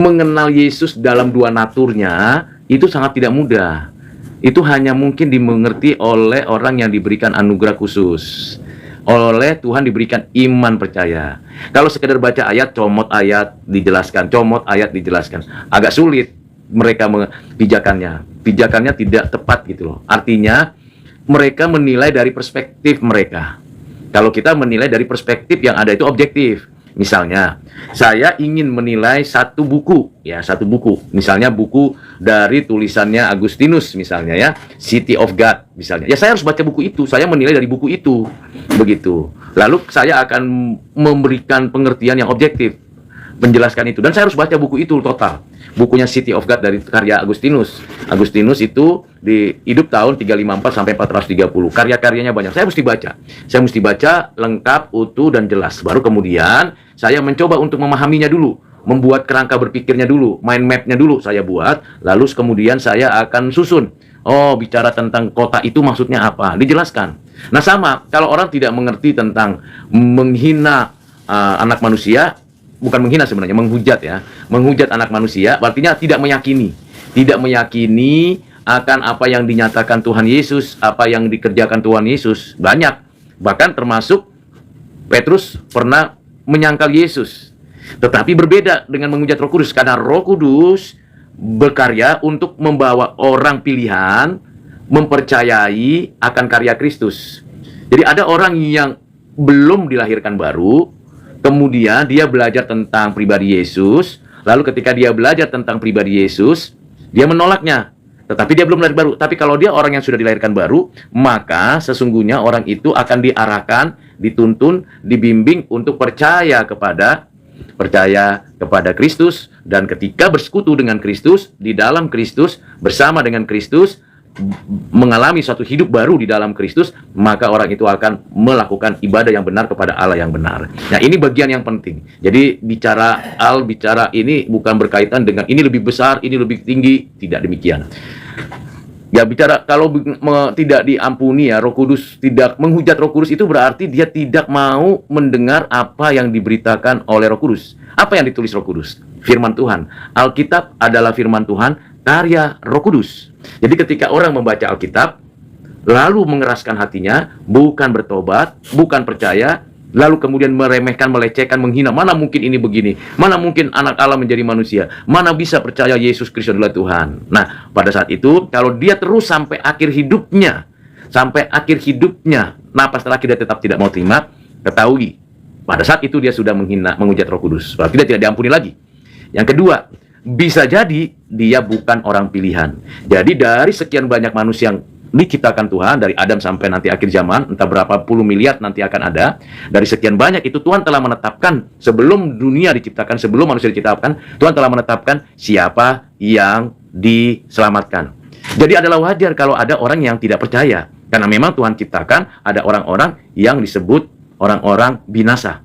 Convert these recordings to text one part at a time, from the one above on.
mengenal Yesus dalam dua naturnya itu sangat tidak mudah. Itu hanya mungkin dimengerti oleh orang yang diberikan anugerah khusus. Oleh Tuhan diberikan iman percaya. Kalau sekedar baca ayat, comot ayat, dijelaskan, comot ayat, dijelaskan. Agak sulit mereka pijakannya. Pijakannya tidak tepat gitu loh. Artinya mereka menilai dari perspektif mereka. Kalau kita menilai dari perspektif yang ada itu objektif. Misalnya, saya ingin menilai satu buku, ya satu buku. Misalnya buku dari tulisannya Agustinus, misalnya ya, City of God, misalnya. Ya saya harus baca buku itu, saya menilai dari buku itu, begitu. Lalu saya akan memberikan pengertian yang objektif, menjelaskan itu. Dan saya harus baca buku itu total. Bukunya City of God dari karya Agustinus. Agustinus itu hidup tahun 354 sampai 430. Karya-karyanya banyak. Saya mesti baca. Saya mesti baca lengkap, utuh, dan jelas. Baru kemudian saya mencoba untuk memahaminya dulu. Membuat kerangka berpikirnya dulu. Mind map-nya dulu saya buat. Lalu kemudian saya akan susun. Oh, bicara tentang kota itu maksudnya apa? Dijelaskan. Nah sama, kalau orang tidak mengerti tentang menghina anak manusia, bukan menghina sebenarnya, menghujat ya. Menghujat anak manusia, artinya tidak meyakini. Tidak meyakini akan apa yang dinyatakan Tuhan Yesus, apa yang dikerjakan Tuhan Yesus. Banyak. Bahkan termasuk Petrus pernah menyangkal Yesus. Tetapi berbeda dengan menghujat Roh Kudus. Karena Roh Kudus berkarya untuk membawa orang pilihan mempercayai akan karya Kristus. Jadi ada orang yang belum dilahirkan baru, kemudian dia belajar tentang pribadi Yesus, lalu ketika dia belajar tentang pribadi Yesus, dia menolaknya. Tetapi dia belum lahir baru. Tapi kalau dia orang yang sudah dilahirkan baru, maka sesungguhnya orang itu akan diarahkan, dituntun, dibimbing untuk percaya kepada Kristus. Dan ketika bersekutu dengan Kristus, di dalam Kristus, bersama dengan Kristus, mengalami suatu hidup baru di dalam Kristus, maka orang itu akan melakukan ibadah yang benar kepada Allah yang benar. Nah, ini bagian yang penting. Jadi bicara ini bukan berkaitan dengan ini lebih besar, ini lebih tinggi, tidak demikian. Ya bicara kalau tidak diampuni ya Roh Kudus, tidak menghujat Roh Kudus itu berarti dia tidak mau mendengar apa yang diberitakan oleh Roh Kudus. Apa yang ditulis Roh Kudus? Firman Tuhan. Alkitab adalah firman Tuhan, karya Roh Kudus. Jadi ketika orang membaca Alkitab, lalu mengeraskan hatinya, bukan bertobat, bukan percaya, lalu kemudian meremehkan, melecehkan, menghina, mana mungkin ini begini, mana mungkin anak Allah menjadi manusia, mana bisa percaya Yesus Kristus adalah Tuhan. Nah, pada saat itu, kalau dia terus sampai akhir hidupnya, napas terakhir dia tetap tidak mau terima, ketahui, pada saat itu dia sudah menghina, menghujat Roh Kudus, berarti dia tidak diampuni lagi. Yang kedua, bisa jadi dia bukan orang pilihan. Jadi dari sekian banyak manusia yang diciptakan Tuhan, dari Adam sampai nanti akhir zaman, entah berapa puluh miliar nanti akan ada, dari sekian banyak itu Tuhan telah menetapkan, sebelum dunia diciptakan, sebelum manusia diciptakan, Tuhan telah menetapkan siapa yang diselamatkan. Jadi adalah wajar kalau ada orang yang tidak percaya, karena memang Tuhan ciptakan ada orang-orang yang disebut orang-orang binasa.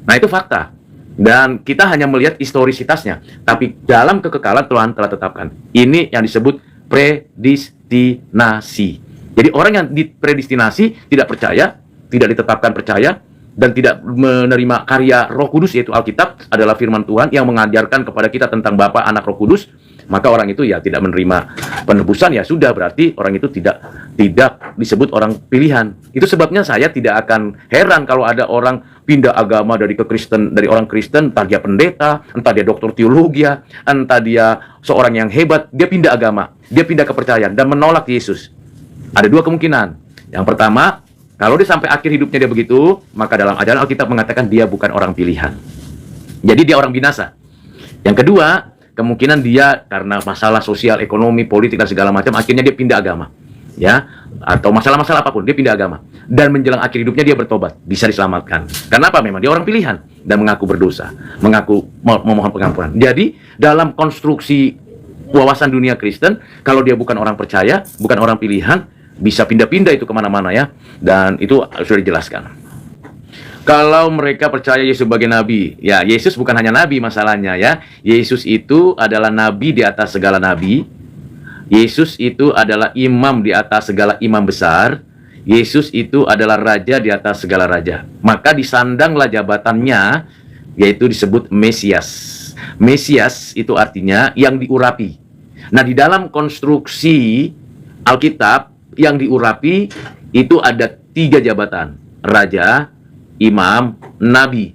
Nah itu fakta. Dan kita hanya melihat historisitasnya. Tapi dalam kekekalan Tuhan telah tetapkan. Ini yang disebut predestinasi. Jadi orang yang dipredestinasi tidak percaya, tidak ditetapkan percaya, dan tidak menerima karya Roh Kudus, yaitu Alkitab adalah firman Tuhan yang mengajarkan kepada kita tentang Bapa, Anak, Roh Kudus, maka orang itu ya tidak menerima penebusan, ya sudah, berarti orang itu tidak disebut orang pilihan. Itu sebabnya saya tidak akan heran kalau ada orang pindah agama dari orang Kristen, entah dia pendeta, entah dia doktor teologi, entah dia seorang yang hebat, dia pindah agama, dia pindah kepercayaan dan menolak Yesus. Ada dua kemungkinan. Yang pertama, kalau dia sampai akhir hidupnya dia begitu, maka dalam ajaran Alkitab mengatakan dia bukan orang pilihan. Jadi dia orang binasa. Yang kedua, kemungkinan dia karena masalah sosial, ekonomi, politik dan segala macam, akhirnya dia pindah agama, ya, atau masalah-masalah apapun, dia pindah agama. Dan menjelang akhir hidupnya dia bertobat, bisa diselamatkan. Karena apa? Memang dia orang pilihan dan mengaku berdosa, mengaku memohon pengampunan. Jadi dalam konstruksi wawasan dunia Kristen, kalau dia bukan orang percaya, bukan orang pilihan, bisa pindah-pindah itu kemana-mana ya. Dan itu sudah dijelaskan. Kalau mereka percaya Yesus sebagai nabi, ya Yesus bukan hanya nabi masalahnya ya. Yesus itu adalah nabi di atas segala nabi. Yesus itu adalah imam di atas segala imam besar. Yesus itu adalah raja di atas segala raja. Maka disandanglah jabatannya, yaitu disebut Mesias. Mesias itu artinya yang diurapi. Nah, di dalam konstruksi Alkitab, yang diurapi itu ada 3 jabatan: raja, imam, nabi.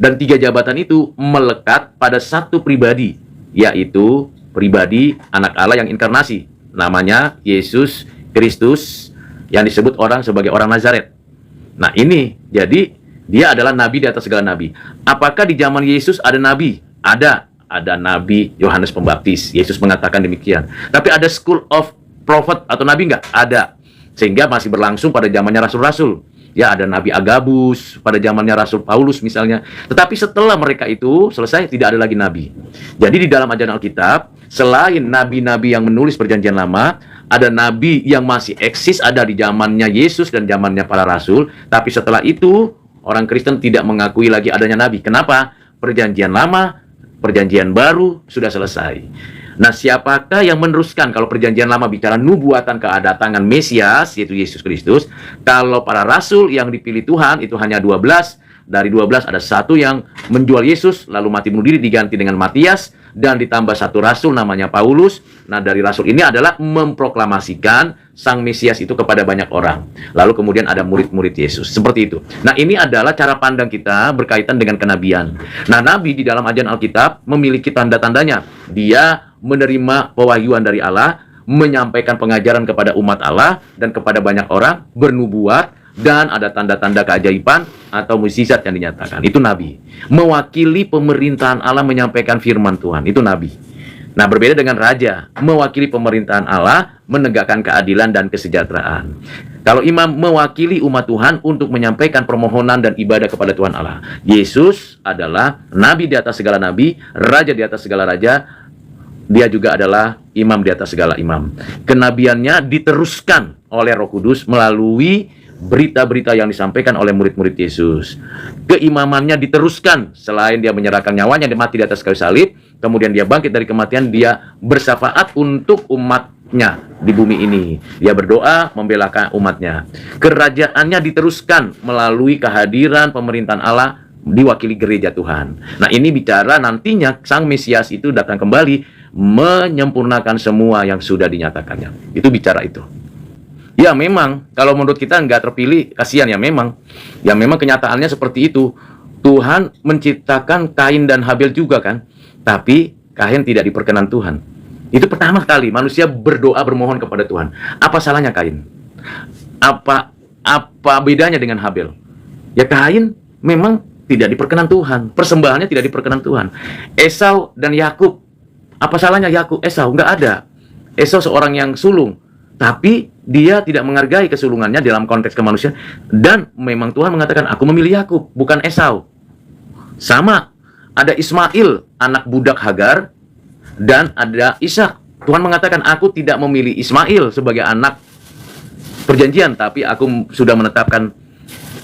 Dan 3 jabatan itu melekat pada satu pribadi, yaitu pribadi anak Allah yang inkarnasi, namanya Yesus Kristus, yang disebut orang sebagai orang Nazaret. Nah, ini jadi dia adalah nabi di atas segala nabi. Apakah di zaman Yesus ada nabi? Ada nabi Yohanes Pembaptis. Yesus mengatakan demikian. Tapi ada school of prophet atau nabi nggak? Ada. Sehingga masih berlangsung pada zamannya rasul-rasul. Ya, ada Nabi Agabus pada zamannya Rasul Paulus misalnya. Tetapi setelah mereka itu selesai, tidak ada lagi nabi. Jadi di dalam ajaran Alkitab, selain nabi-nabi yang menulis perjanjian lama, ada nabi yang masih eksis, ada di zamannya Yesus dan zamannya para rasul. Tapi setelah itu, orang Kristen tidak mengakui lagi adanya nabi. Kenapa? Perjanjian lama, perjanjian baru sudah selesai. Nah, siapakah yang meneruskan? Kalau perjanjian lama bicara nubuatan kedatangan Mesias, yaitu Yesus Kristus. Kalau para rasul yang dipilih Tuhan itu hanya 12. Dari 12 ada satu yang menjual Yesus, lalu mati bunuh diri, diganti dengan Matias, dan ditambah satu rasul namanya Paulus. Nah, dari rasul ini adalah memproklamasikan Sang Mesias itu kepada banyak orang. Lalu kemudian ada murid-murid Yesus. Seperti itu. Nah, ini adalah cara pandang kita berkaitan dengan kenabian. Nah, nabi di dalam ajaran Alkitab memiliki tanda-tandanya. Dia menerima pewahyuan dari Allah, menyampaikan pengajaran kepada umat Allah dan kepada banyak orang, bernubuat, dan ada tanda-tanda keajaiban atau mukjizat yang dinyatakan. Itu nabi. Mewakili pemerintahan Allah menyampaikan firman Tuhan. Itu nabi. Nah, berbeda dengan raja. Mewakili pemerintahan Allah menegakkan keadilan dan kesejahteraan. Kalau imam mewakili umat Tuhan untuk menyampaikan permohonan dan ibadah kepada Tuhan Allah. Yesus adalah nabi di atas segala nabi, raja di atas segala raja. Dia juga adalah imam di atas segala imam. Kenabiannya diteruskan oleh Roh Kudus melalui berita-berita yang disampaikan oleh murid-murid Yesus. Keimamannya diteruskan selain dia menyerahkan nyawanya, dia mati di atas kayu salib, kemudian dia bangkit dari kematian, dia bersyafaat untuk umatnya di bumi ini. Dia berdoa membela umatnya. Kerajaannya diteruskan melalui kehadiran pemerintahan Allah diwakili gereja Tuhan. Nah, ini bicara nantinya Sang Mesias itu datang kembali menyempurnakan semua yang sudah dinyatakannya. Itu bicara itu. Ya memang, kalau menurut kita nggak terpilih, kasihan ya memang. Ya memang kenyataannya seperti itu. Tuhan menciptakan Kain dan Habel juga kan. Tapi Kain tidak diperkenan Tuhan. Itu pertama kali manusia berdoa bermohon kepada Tuhan. Apa salahnya Kain? Apa bedanya dengan Habel? Ya Kain memang tidak diperkenan Tuhan. Persembahannya tidak diperkenan Tuhan. Esau dan Yakub. Apa salahnya Yakub? Esau? Nggak ada. Esau seorang yang sulung. Tapi dia tidak menghargai kesulungannya dalam konteks kemanusiaan. Dan memang Tuhan mengatakan, aku memilih Yakub, bukan Esau. Sama. Ada Ismail, anak budak Hagar. Dan ada Ishak. Tuhan mengatakan, aku tidak memilih Ismail sebagai anak perjanjian. Tapi aku sudah menetapkan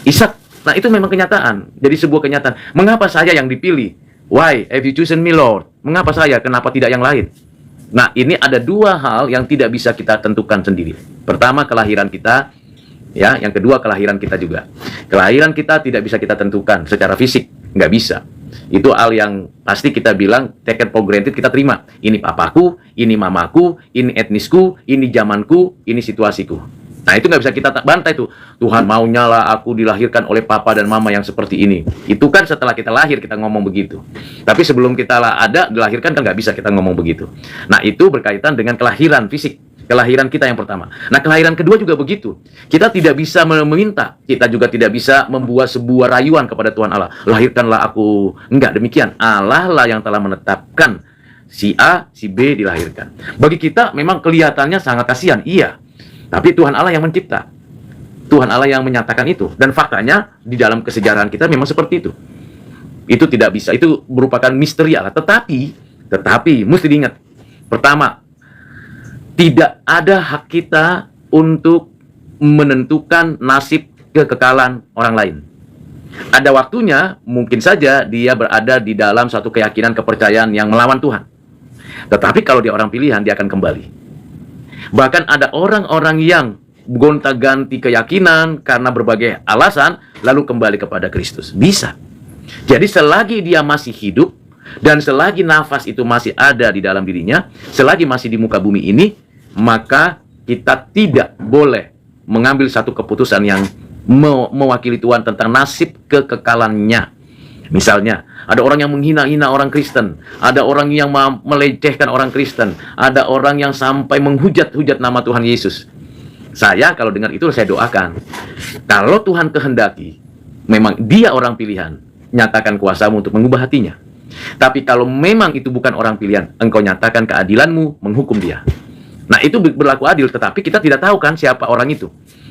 Ishak. Nah, itu memang kenyataan. Jadi sebuah kenyataan. Mengapa saya yang dipilih? Why have you chosen me, Lord? Mengapa saya? Kenapa tidak yang lain? Nah, ini ada 2 hal yang tidak bisa kita tentukan sendiri. Pertama, kelahiran kita. Ya, yang kedua, kelahiran kita juga. Kelahiran kita tidak bisa kita tentukan secara fisik. Nggak bisa. Itu hal yang pasti kita bilang, take it for granted, kita terima. Ini papaku, ini mamaku, ini etnisku, ini zamanku, ini situasiku. Nah, itu nggak bisa kita bantah itu. Tuhan maunya lah aku dilahirkan oleh papa dan mama yang seperti ini. Itu kan setelah kita lahir kita ngomong begitu. Tapi sebelum kita ada dilahirkan kan nggak bisa kita ngomong begitu. Nah, itu berkaitan dengan kelahiran fisik. Kelahiran kita yang pertama. Nah, kelahiran kedua juga begitu. Kita tidak bisa meminta. Kita juga tidak bisa membuat sebuah rayuan kepada Tuhan Allah. Lahirkanlah aku. Enggak, demikian. Allah lah yang telah menetapkan si A, si B dilahirkan. Bagi kita memang kelihatannya sangat kasihan. Iya. Tapi Tuhan Allah yang mencipta. Tuhan Allah yang menyatakan itu. Dan faktanya di dalam kesejarahan kita memang seperti itu. Itu tidak bisa. Itu merupakan misteri Allah. Tetapi mesti diingat. Pertama, tidak ada hak kita untuk menentukan nasib kekekalan orang lain. Ada waktunya, mungkin saja dia berada di dalam suatu keyakinan kepercayaan yang melawan Tuhan. Tetapi kalau dia orang pilihan, dia akan kembali. Bahkan ada orang-orang yang gonta-ganti keyakinan karena berbagai alasan, lalu kembali kepada Kristus. Bisa. Jadi selagi dia masih hidup, Dan selagi nafas itu masih ada di dalam dirinya, selagi masih di muka bumi ini, maka kita tidak boleh mengambil satu keputusan yang mewakili Tuhan tentang nasib kekekalannya. Misalnya, ada orang yang menghina-hina orang Kristen, ada orang yang melecehkan orang Kristen, ada orang yang sampai menghujat-hujat nama Tuhan Yesus. Saya kalau dengar itu saya doakan. Kalau Tuhan kehendaki, memang dia orang pilihan, nyatakan kuasamu untuk mengubah hatinya. Tapi kalau memang itu bukan orang pilihan, engkau nyatakan keadilanmu, menghukum dia. Nah, itu berlaku adil, tetapi kita tidak tahu kan siapa orang itu.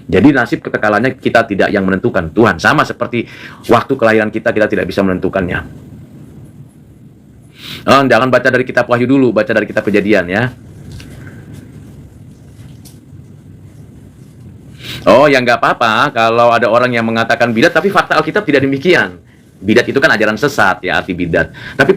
Jadi nasib kekekalannya kita tidak yang menentukan. Tuhan, sama seperti waktu kelahiran kita tidak bisa menentukannya. Jangan baca dari kitab Wahyu dulu, baca dari kitab Kejadian ya. Oh, ya nggak apa-apa kalau ada orang yang mengatakan bidat, tapi fakta Alkitab tidak demikian. Bidat itu kan ajaran sesat ya, arti bidat. Tapi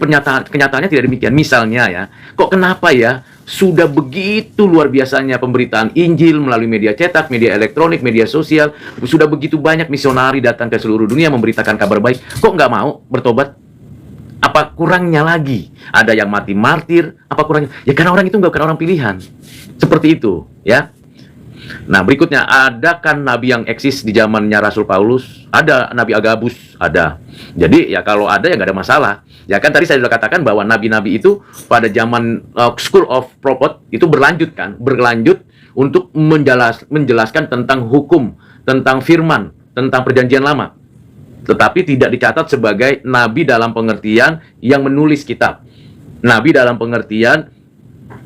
kenyataannya tidak demikian. Misalnya ya, kok kenapa ya sudah begitu luar biasanya pemberitaan Injil melalui media cetak, media elektronik, media sosial, sudah begitu banyak misionari datang ke seluruh dunia memberitakan kabar baik, kok nggak mau bertobat? Apa kurangnya lagi? Ada yang mati martir, apa kurangnya? Ya karena orang itu bukan orang pilihan. Seperti itu ya. Nah, berikutnya, ada kan nabi yang eksis di zamannya Rasul Paulus? Ada Nabi Agabus, ada. Jadi ya kalau ada ya nggak ada masalah. Ya kan tadi saya sudah katakan bahwa nabi-nabi itu pada zaman School of Prophet itu berlanjut untuk menjelaskan tentang hukum, tentang firman, tentang perjanjian lama. Tetapi tidak dicatat sebagai nabi dalam pengertian yang menulis kitab. Nabi dalam pengertian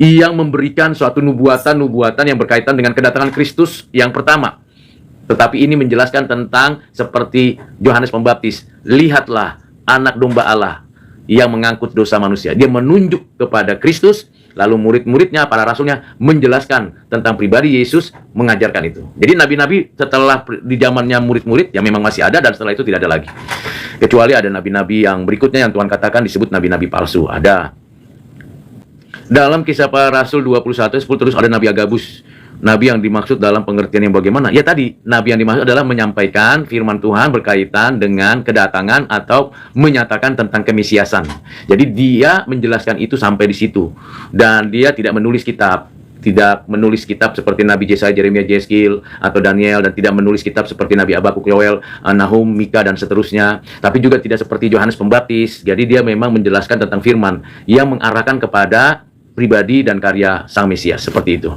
yang memberikan suatu nubuatan yang berkaitan dengan kedatangan Kristus yang pertama. Tetapi ini menjelaskan tentang seperti Yohanes Pembaptis. Lihatlah anak domba Allah yang mengangkut dosa manusia. Dia menunjuk kepada Kristus, lalu murid-muridnya, para rasulnya menjelaskan tentang pribadi Yesus, mengajarkan itu. Jadi nabi-nabi setelah di zamannya murid-murid, yang memang masih ada, dan setelah itu tidak ada lagi. Kecuali ada nabi-nabi yang berikutnya yang Tuhan katakan disebut nabi-nabi palsu. Ada. Dalam Kisah Para Rasul 21:10 terus ada Nabi Agabus. Nabi yang dimaksud dalam pengertian yang bagaimana? Ya tadi, nabi yang dimaksud adalah menyampaikan firman Tuhan berkaitan dengan kedatangan atau menyatakan tentang kemesiasan. Jadi dia menjelaskan itu sampai di situ. Dan dia tidak menulis kitab. Tidak menulis kitab seperti Nabi Yesaya, Yeremia, Yeskil, atau Daniel, dan tidak menulis kitab seperti Nabi Habakuk, Yoel, Nahum, Mika, dan seterusnya. Tapi juga tidak seperti Yohanes Pembaptis. Jadi dia memang menjelaskan tentang firman yang mengarahkan kepada pribadi dan karya Sang Mesias, seperti itu.